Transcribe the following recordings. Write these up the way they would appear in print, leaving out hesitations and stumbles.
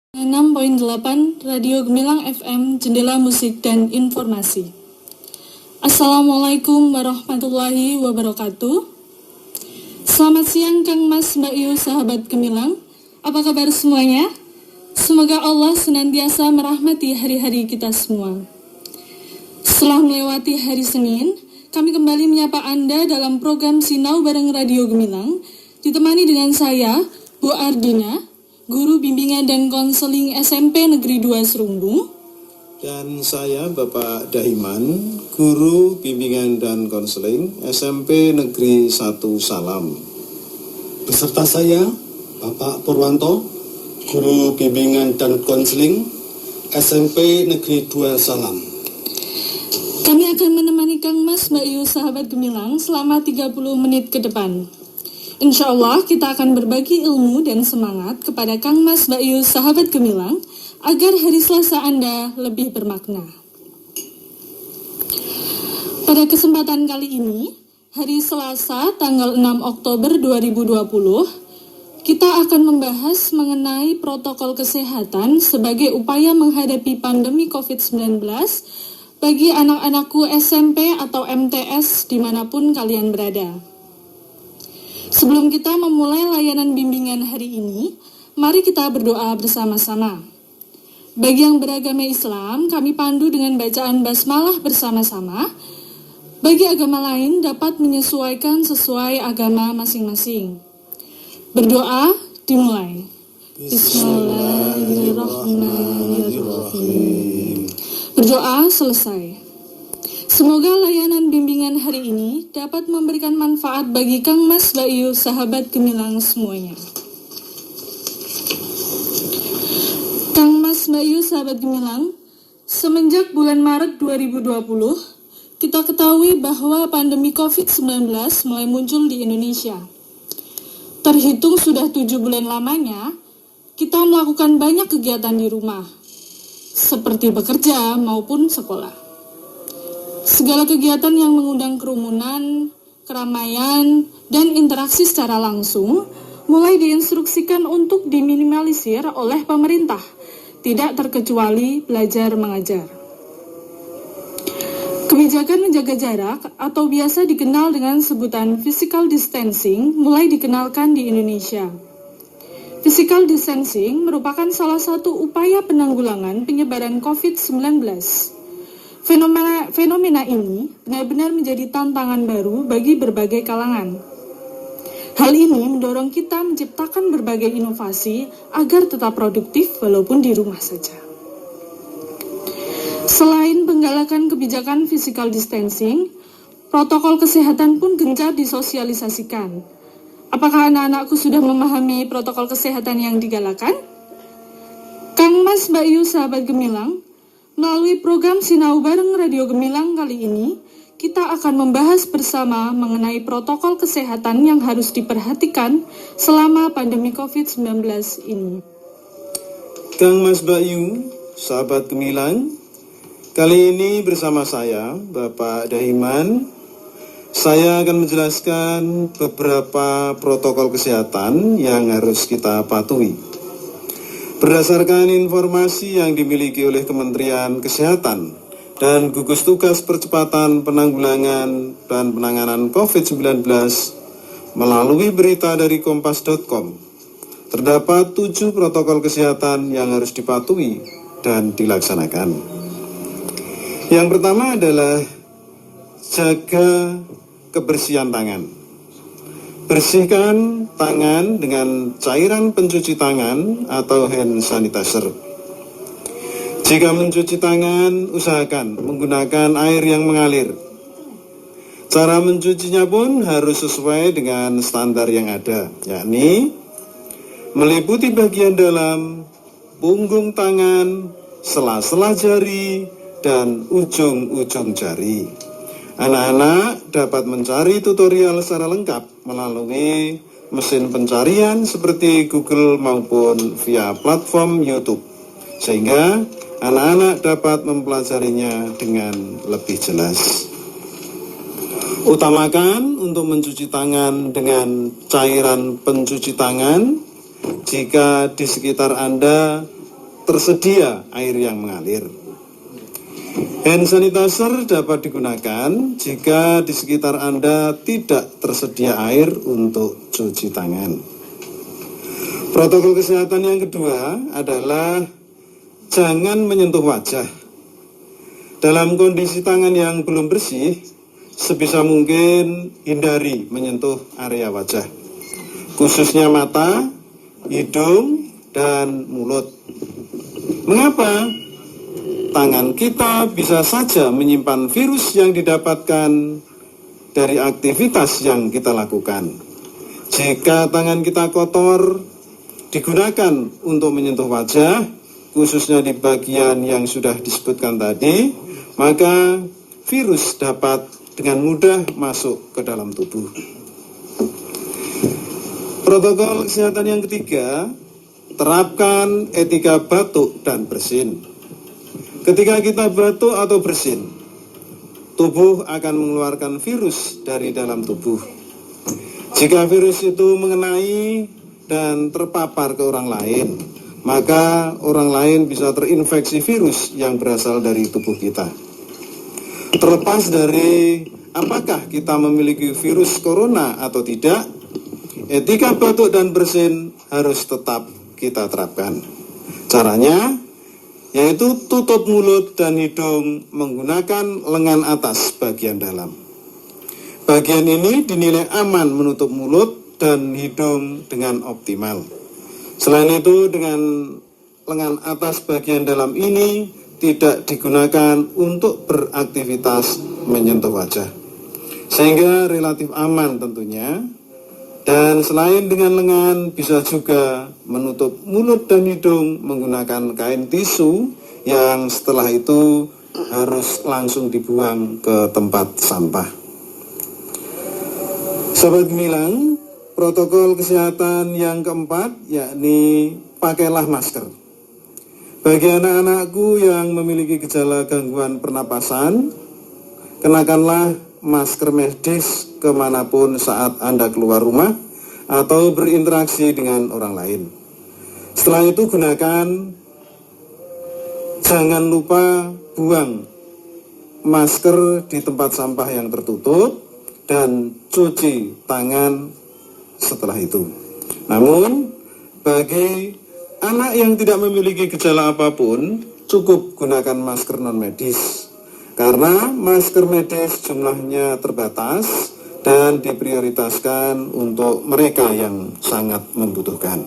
6.8 Radio Gemilang FM, Jendela Musik dan Informasi. Assalamualaikum warahmatullahi wabarakatuh. Selamat siang Kang Mas, Mbak Yu, sahabat Gemilang. Apa kabar semuanya? Semoga Allah senantiasa merahmati hari-hari kita semua. Setelah melewati hari Senin, kami kembali menyapa Anda dalam program Sinau bareng Radio Gemilang, ditemani dengan saya, Bu Ardina, Guru Bimbingan dan Konseling SMP Negeri 2 Serumbung. Dan saya Bapak Dahiman, Guru Bimbingan dan Konseling SMP Negeri 1 Salam. Beserta saya Bapak Purwanto, Guru Bimbingan dan Konseling SMP Negeri 2 Salam. Kami akan menemani Kang Mas, Mbak Yu, sahabat Gemilang selama 30 menit ke depan. Insya Allah kita akan berbagi ilmu dan semangat kepada Kang Mas, Mbak Yu, sahabat Gemilang, agar hari Selasa Anda lebih bermakna. Pada kesempatan kali ini, hari Selasa tanggal 6 Oktober 2020, kita akan membahas mengenai protokol kesehatan sebagai upaya menghadapi pandemi COVID-19 bagi anak-anakku SMP atau MTS dimanapun kalian berada. Sebelum kita memulai layanan bimbingan hari ini, mari kita berdoa bersama-sama. Bagi yang beragama Islam, kami pandu dengan bacaan basmalah bersama-sama. Bagi agama lain dapat menyesuaikan sesuai agama masing-masing. Berdoa dimulai. Bismillahirrahmanirrahim. Berdoa selesai. Semoga layanan bimbingan hari ini dapat memberikan manfaat bagi Kang Mas, Mbak Yu, sahabat Gemilang semuanya. Kang Mas, Mbak Yu, sahabat Gemilang, semenjak bulan Maret 2020, kita ketahui bahwa pandemi COVID-19 mulai muncul di Indonesia. Terhitung sudah 7 bulan lamanya, kita melakukan banyak kegiatan di rumah, seperti bekerja maupun sekolah. Segala kegiatan yang mengundang kerumunan, keramaian, dan interaksi secara langsung mulai diinstruksikan untuk diminimalisir oleh pemerintah, tidak terkecuali belajar mengajar. Kebijakan menjaga jarak atau biasa dikenal dengan sebutan physical distancing mulai dikenalkan di Indonesia. Physical distancing merupakan salah satu upaya penanggulangan penyebaran COVID-19. Fenomena ini benar-benar menjadi tantangan baru bagi berbagai kalangan. Hal ini mendorong kita menciptakan berbagai inovasi agar tetap produktif walaupun di rumah saja. Selain penggalakan kebijakan physical distancing, protokol kesehatan pun gencar disosialisasikan. Apakah anak-anakku sudah memahami protokol kesehatan yang digalakan? Kang Mas, Mbak Yu, sahabat Gemilang, melalui program Sinau bareng Radio Gemilang kali ini, kita akan membahas bersama mengenai protokol kesehatan yang harus diperhatikan selama pandemi COVID-19 ini. Kang Mas, Mbak Yu, sahabat Gemilang, kali ini bersama saya, Bapak Dahiman, saya akan menjelaskan beberapa protokol kesehatan yang harus kita patuhi. Berdasarkan informasi yang dimiliki oleh Kementerian Kesehatan dan Gugus Tugas Percepatan Penanggulangan dan Penanganan COVID-19 melalui berita dari kompas.com, terdapat 7 protokol kesehatan yang harus dipatuhi dan dilaksanakan. Yang pertama adalah jaga kebersihan tangan. Bersihkan tangan dengan cairan pencuci tangan atau hand sanitizer. Jika mencuci tangan, usahakan menggunakan air yang mengalir. Cara mencucinya pun harus sesuai dengan standar yang ada, yakni meliputi bagian dalam, punggung tangan, sela-sela jari, dan ujung-ujung jari. Anak-anak dapat mencari tutorial secara lengkap melalui mesin pencarian seperti Google maupun via platform YouTube, sehingga anak-anak dapat mempelajarinya dengan lebih jelas. Utamakan untuk mencuci tangan dengan cairan pencuci tangan jika di sekitar Anda tersedia air yang mengalir. Hand sanitizer dapat digunakan jika di sekitar Anda tidak tersedia air untuk cuci tangan. Protokol kesehatan yang kedua adalah jangan menyentuh wajah. Dalam kondisi tangan yang belum bersih, sebisa mungkin hindari menyentuh area wajah, khususnya mata, hidung, dan mulut. Mengapa? Tangan kita bisa saja menyimpan virus yang didapatkan dari aktivitas yang kita lakukan. Jika tangan kita kotor, digunakan untuk menyentuh wajah, khususnya di bagian yang sudah disebutkan tadi, maka virus dapat dengan mudah masuk ke dalam tubuh. Protokol kesehatan yang ketiga, terapkan etika batuk dan bersin. Ketika kita batuk atau bersin, tubuh akan mengeluarkan virus dari dalam tubuh. Jika virus itu mengenai dan terpapar ke orang lain, maka orang lain bisa terinfeksi virus yang berasal dari tubuh kita. Terlepas dari apakah kita memiliki virus corona atau tidak, etika batuk dan bersin harus tetap kita terapkan. Caranya yaitu tutup mulut dan hidung menggunakan lengan atas bagian dalam. Bagian ini dinilai aman menutup mulut dan hidung dengan optimal. Selain itu, dengan lengan atas bagian dalam ini tidak digunakan untuk beraktivitas menyentuh wajah, sehingga relatif aman tentunya. Dan selain dengan lengan, bisa juga menutup mulut dan hidung menggunakan kain tisu yang setelah itu harus langsung dibuang ke tempat sampah. Sobat Gemilang, protokol kesehatan yang keempat yakni pakailah masker. Bagi anak-anakku yang memiliki gejala gangguan pernapasan, kenakanlah masker medis kemanapun saat Anda keluar rumah atau berinteraksi dengan orang lain. Setelah itu jangan lupa buang masker di tempat sampah yang tertutup dan cuci tangan setelah itu. Namun, bagi anak yang tidak memiliki gejala apapun, cukup gunakan masker non-medis. Karena masker medis jumlahnya terbatas dan diprioritaskan untuk mereka yang sangat membutuhkan.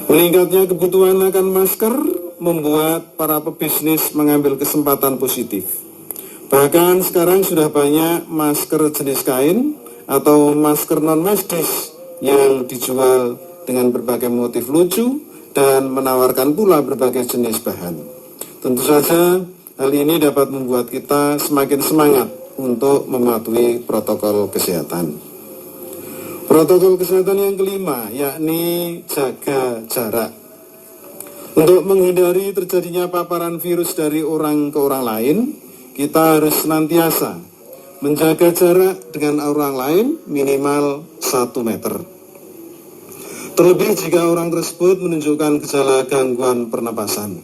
Meningkatnya kebutuhan akan masker membuat para pebisnis mengambil kesempatan positif. Bahkan sekarang sudah banyak masker jenis kain atau masker non-medis yang dijual dengan berbagai motif lucu dan menawarkan pula berbagai jenis bahan. Tentu saja hal ini dapat membuat kita semakin semangat untuk mematuhi protokol kesehatan. Protokol kesehatan yang kelima yakni jaga jarak. Untuk menghindari terjadinya paparan virus dari orang ke orang lain, kita harus senantiasa menjaga jarak dengan orang lain minimal 1 meter. Terlebih jika orang tersebut menunjukkan gejala gangguan pernapasan.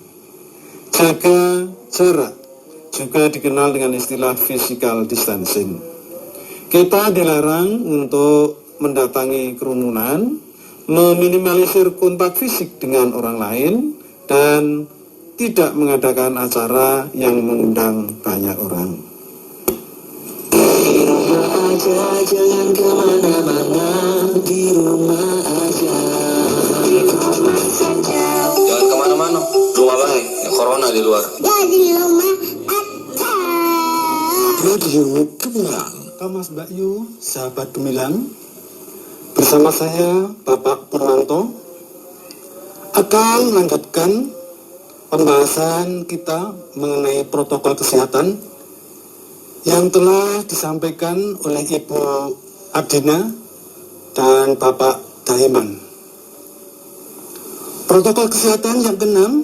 Jaga jarak juga dikenal dengan istilah physical distancing. Kita dilarang untuk mendatangi kerumunan, meminimalisir kontak fisik dengan orang lain, dan tidak mengadakan acara yang mengundang banyak orang. Di rumah aja, jangan kemana-mana, di rumah aja. Jangan kemana-mana, rumah baik, corona di luar. Di rumah aja. Radio Gemilang, Mas Mbak Yu, sahabat Gemilang, bersama saya Bapak Purwanto akan melanjutkan pembahasan kita mengenai protokol kesehatan yang telah disampaikan oleh Ibu Ardina dan Bapak Dahiman. Protokol kesehatan yang keenam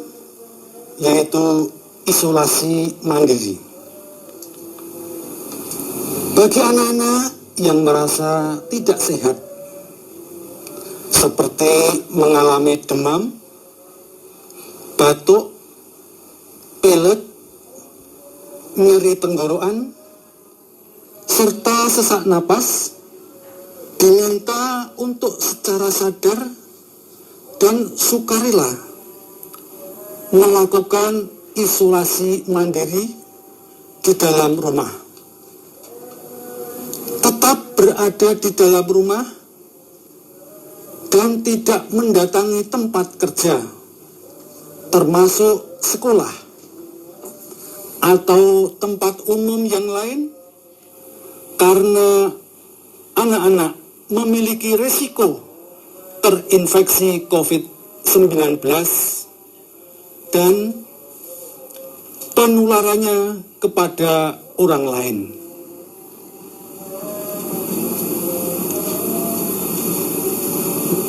yaitu isolasi mandiri. Bagi anak-anak yang merasa tidak sehat, seperti mengalami demam, batuk, pilek, nyeri tenggorokan, serta sesak napas, diminta untuk secara sadar dan sukarela melakukan isolasi mandiri di dalam rumah. Tetap berada di dalam rumah dan tidak mendatangi tempat kerja, termasuk sekolah atau tempat umum yang lain, karena anak-anak memiliki risiko terinfeksi COVID-19 dan penularannya kepada orang lain.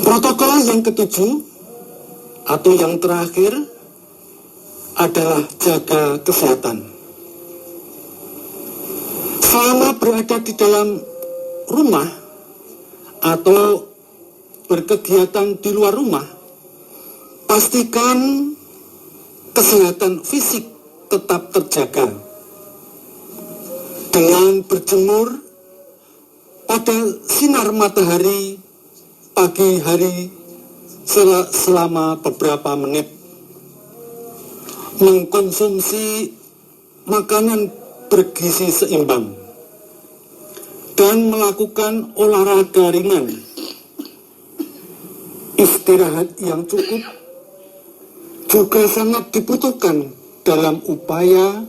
Protokol yang ketujuh atau yang terakhir adalah jaga kesehatan. Selama berada di dalam rumah atau berkegiatan di luar rumah, pastikan kesehatan fisik tetap terjaga dengan berjemur pada sinar matahari pagi hari selama beberapa menit, mengkonsumsi makanan bergizi seimbang, dan melakukan olahraga ringan. Istirahat yang cukup juga sangat dibutuhkan dalam upaya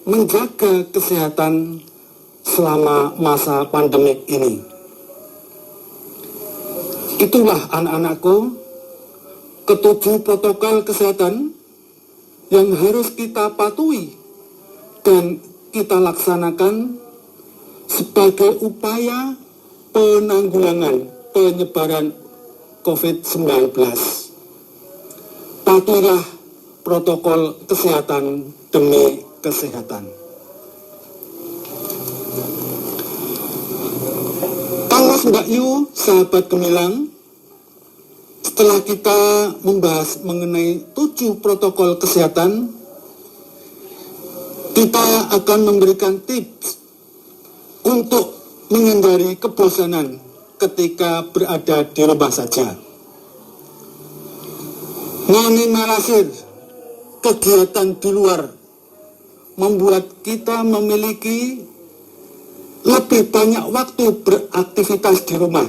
menjaga kesehatan selama masa pandemik ini. Itulah anak-anakku, ketujuh protokol kesehatan yang harus kita patuhi dan kita laksanakan sebagai upaya penanggulangan penyebaran COVID-19. Patuhilah protokol kesehatan demi kesehatan. Mas Mbak Yu, sahabat gemilang, setelah kita membahas mengenai 7 protokol kesehatan, kita akan memberikan tips untuk menghindari kebosanan ketika berada di rumah saja. Minimalisir kegiatan di luar membuat kita memiliki lebih banyak waktu beraktivitas di rumah.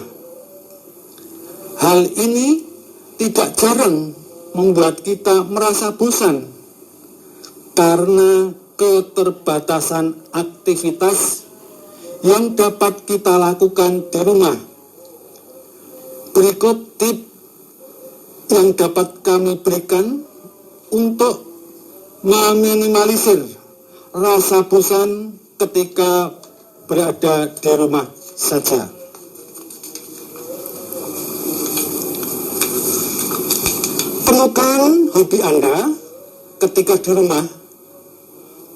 Hal ini tidak jarang membuat kita merasa bosan karena keterbatasan aktivitas yang dapat kita lakukan di rumah. Berikut tips yang dapat kami berikan untuk meminimalisir rasa bosan ketika berada di rumah saja. Temukan hobi Anda ketika di rumah.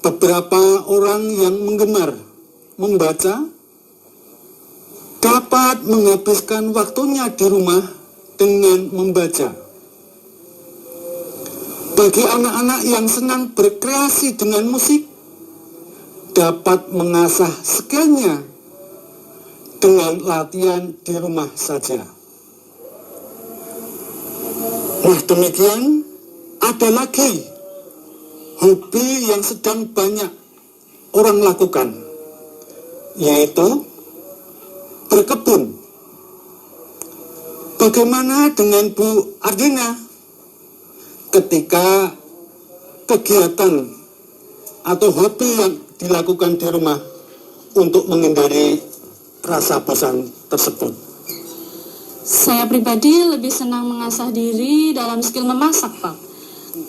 Beberapa orang yang menggemar membaca dapat menghabiskan waktunya di rumah dengan membaca. Bagi anak-anak yang senang berkreasi dengan musik, dapat mengasah skillnya dengan latihan di rumah saja. Nah, demikian ada lagi hobi yang sedang banyak orang lakukan, yaitu berkebun. Bagaimana dengan Bu Ardina ketika kegiatan atau hobi yang dilakukan di rumah untuk menghindari rasa bosan tersebut? Saya pribadi lebih senang mengasah diri dalam skill memasak, Pak.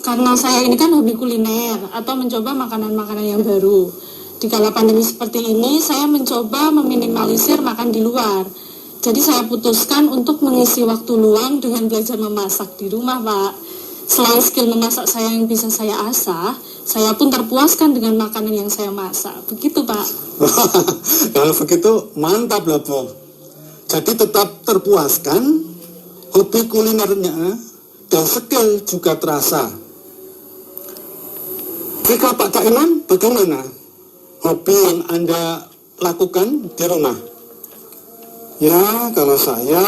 Karena saya ini kan hobi kuliner atau mencoba makanan-makanan yang baru. Di kala pandemi seperti ini, saya mencoba meminimalisir makan di luar. Jadi saya putuskan untuk mengisi waktu luang dengan belajar memasak di rumah, Pak. Selain skill memasak saya yang bisa saya asah, saya pun terpuaskan dengan makanan yang saya masak. Begitu, Pak. Kalau begitu mantap loh, Bu. Jadi tetap terpuaskan, hobi kulinernya dan skill juga terasa Jika Pak Caiman, bagaimana hobi yang Anda lakukan di rumah? Ya, kalau saya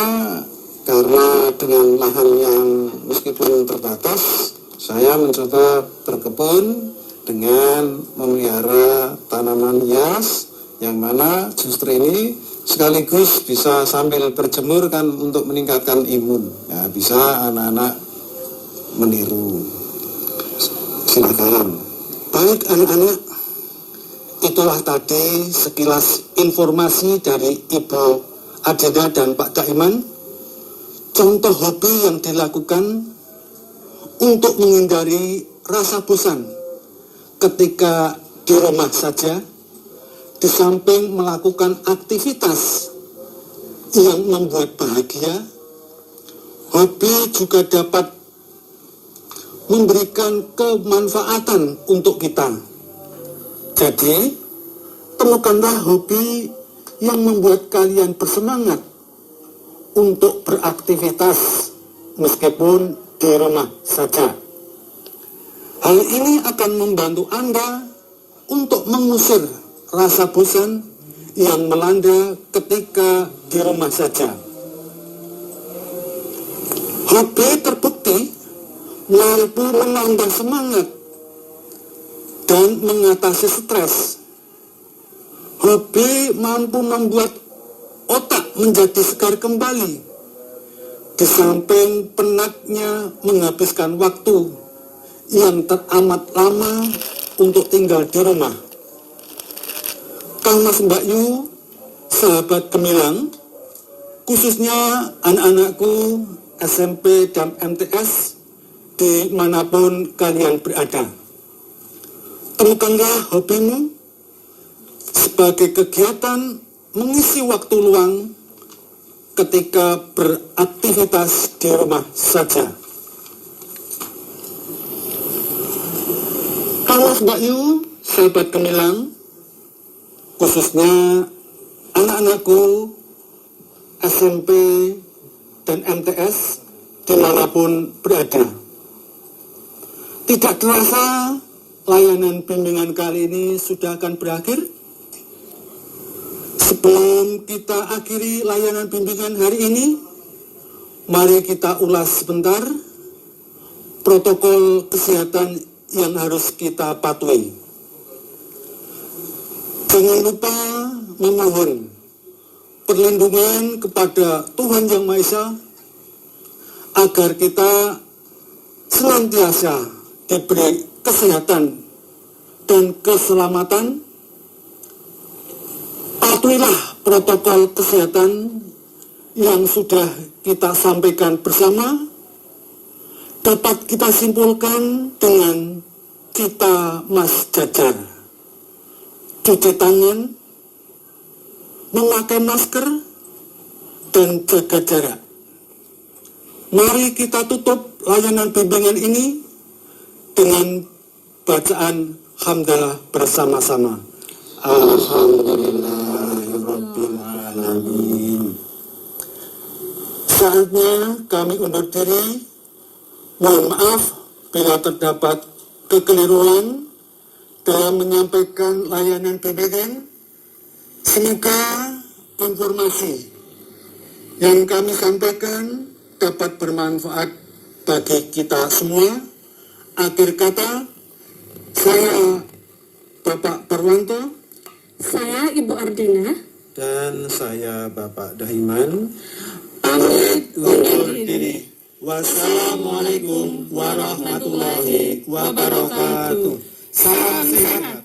karena dengan lahan yang meskipun terbatas, saya mencoba berkebun dengan memelihara tanaman hias, yang mana justru ini sekaligus bisa sambil berjemur kan untuk meningkatkan imun. Ya, bisa anak-anak meniru. Silakan. Baik anak-anak, itulah tadi sekilas informasi dari Ibu Adina dan Pak Caiman, contoh hobi yang dilakukan untuk menghindari rasa bosan ketika di rumah saja, di samping melakukan aktivitas yang membuat bahagia. Hobi juga dapat memberikan kemanfaatan untuk kita. Jadi, temukanlah hobi yang membuat kalian bersemangat untuk beraktivitas meskipun di rumah saja. Hal ini akan membantu Anda untuk mengusir rasa bosan yang melanda ketika di rumah saja. Hobi terbukti mampu menambah semangat dan mengatasi stres. Hobi mampu membuat otak menjadi segar kembali, di samping penatnya menghabiskan waktu yang teramat lama untuk tinggal di rumah. Kang Mas Mbak Yu, sahabat gemilang, khususnya anak-anakku SMP dan MTS dimanapun kalian berada, temukanlah hobimu sebagai kegiatan mengisi waktu luang ketika beraktivitas di rumah saja. Kalau Mbak Yu, sahabat gemilang, khususnya anak-anakku SMP dan MTS dimanapun berada, tidak terasa layanan bimbingan kali ini sudah akan berakhir. Sebelum kita akhiri layanan bimbingan hari ini, mari kita ulas sebentar protokol kesehatan yang harus kita patuhi. Jangan lupa memohon perlindungan kepada Tuhan Yang Maha Esa agar kita senantiasa diberi kesehatan dan keselamatan. Patuhilah protokol kesehatan yang sudah kita sampaikan bersama, dapat kita simpulkan dengan kita mas jajar, cuci tangan, memakai masker, dan jaga jarak. Mari kita tutup layanan bimbingan ini dengan bacaan hamdalah bersama-sama. Alhamdulillahirrabbilalamin. Saatnya kami undur diri. Mohon maaf bila terdapat kekeliruan dalam menyampaikan layanan bimbingan. Semoga informasi yang kami sampaikan dapat bermanfaat bagi kita semua. Akhir kata, saya Bapak Parwanto, Saya Ibu Ardina. Dan saya Bapak Dahiman. pamit undur diri. Wassalamualaikum warahmatullahi wabarakatuh. Salam sehat.